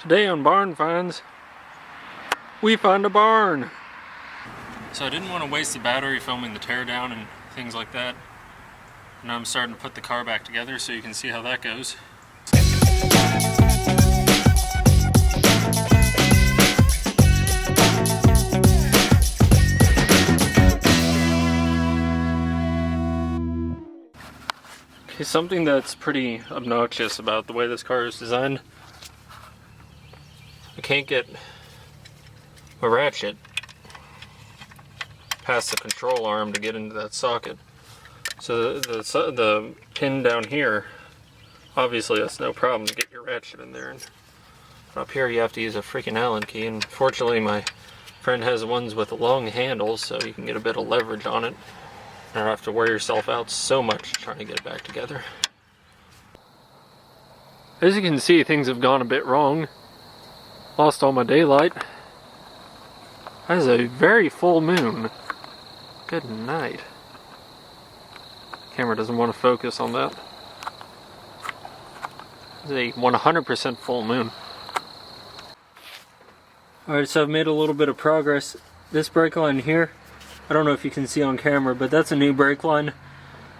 Today on Barn Finds, we find a barn. So I didn't want to waste the battery filming the teardown and things like that. Now I'm starting to put the car back together so you can see how that goes. Okay, something that's pretty obnoxious about the way this car is designed. I can't get a ratchet past the control arm to get into that socket. So the pin down here, obviously that's no problem to get your ratchet in there. And up here you have to use a freaking Allen key, and fortunately my friend has ones with long handles so you can get a bit of leverage on it. You don't have to wear yourself out so much trying to get it back together. As you can see, things have gone a bit wrong. Lost all my daylight. That is a very full moon. Good night. Camera doesn't want to focus on that. It's a 100% full moon. Alright, so I've made a little bit of progress. This brake line here, I don't know if you can see on camera, but that's a new brake line.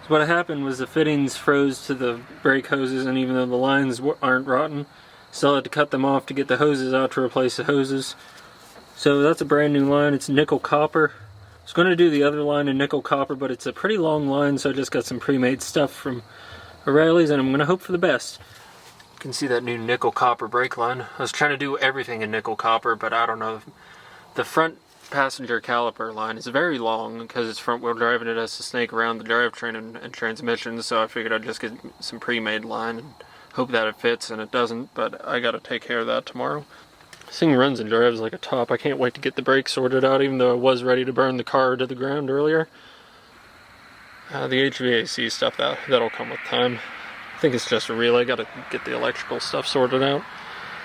So what happened was the fittings froze to the brake hoses, and even though the lines aren't rotten, still had to cut them off to get the hoses out to replace the hoses. So that's a brand new line. It's nickel copper. I was going to do the other line in nickel copper, but it's a pretty long line, so I just got some pre-made stuff from O'Reilly's, and I'm going to hope for the best. You can see that new nickel copper brake line. I was trying to do everything in nickel copper, but I don't know. The front passenger caliper line is very long because it's front wheel drive and it has to snake around the drivetrain and transmission, so I figured I'd just get some pre-made line and hope that it fits, and it doesn't, but I gotta take care of that tomorrow. This thing runs and drives like a top. I can't wait to get the brakes sorted out, even though I was ready to burn the car to the ground earlier. The HVAC stuff, that'll come with time. I think it's just a relay. Gotta get the electrical stuff sorted out.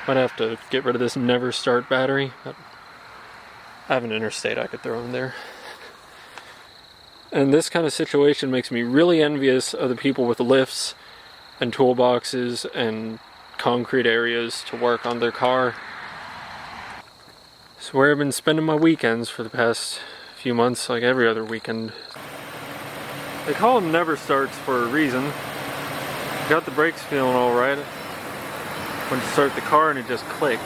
Might have to get rid of this never start battery, but I have an interstate I could throw in there. And this kind of situation makes me really envious of the people with lifts and toolboxes and concrete areas to work on their car. It's where I've been spending my weekends for the past few months, like every other weekend. They call them never starts for a reason. Got the brakes feeling alright. Went to start the car and it just clicked.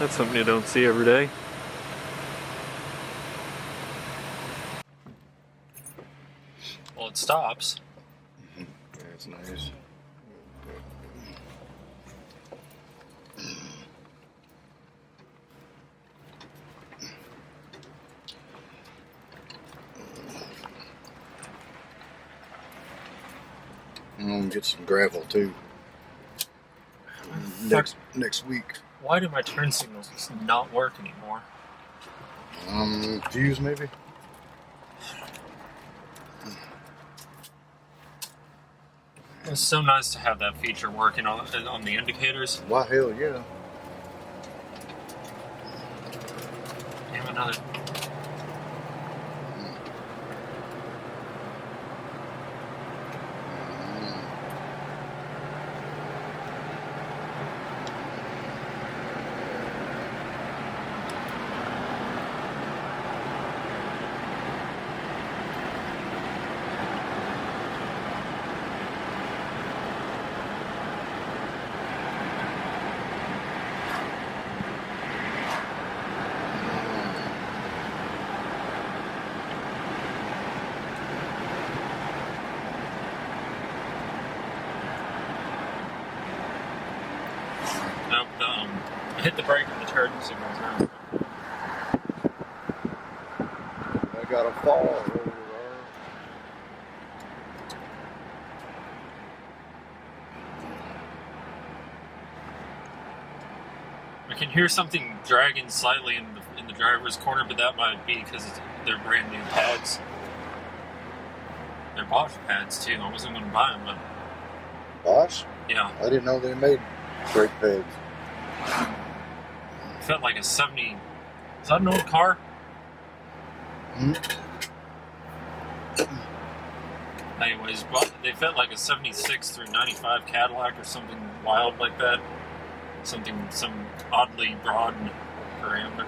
That's something you don't see every day. Well, it stops. Yeah, it's nice. I'm gonna get some gravel too. Next week. Why do my turn signals just not work anymore? Fuse maybe? It's so nice to have that feature working on the indicators. Why, hell yeah. Damn, another. Nope, I hit the brake and the turn signal's out. I got a fall over there. I can hear something dragging slightly in the driver's corner, but that might be because they're brand new pads. They're Bosch pads too. I wasn't going to buy them, but Bosch? yeah. I didn't know they made brake pads. It felt like a 70. Is that an old car? Hmm? Anyways, but they fit like a 76 through 95 Cadillac or something wild like that. Some oddly broad parameter.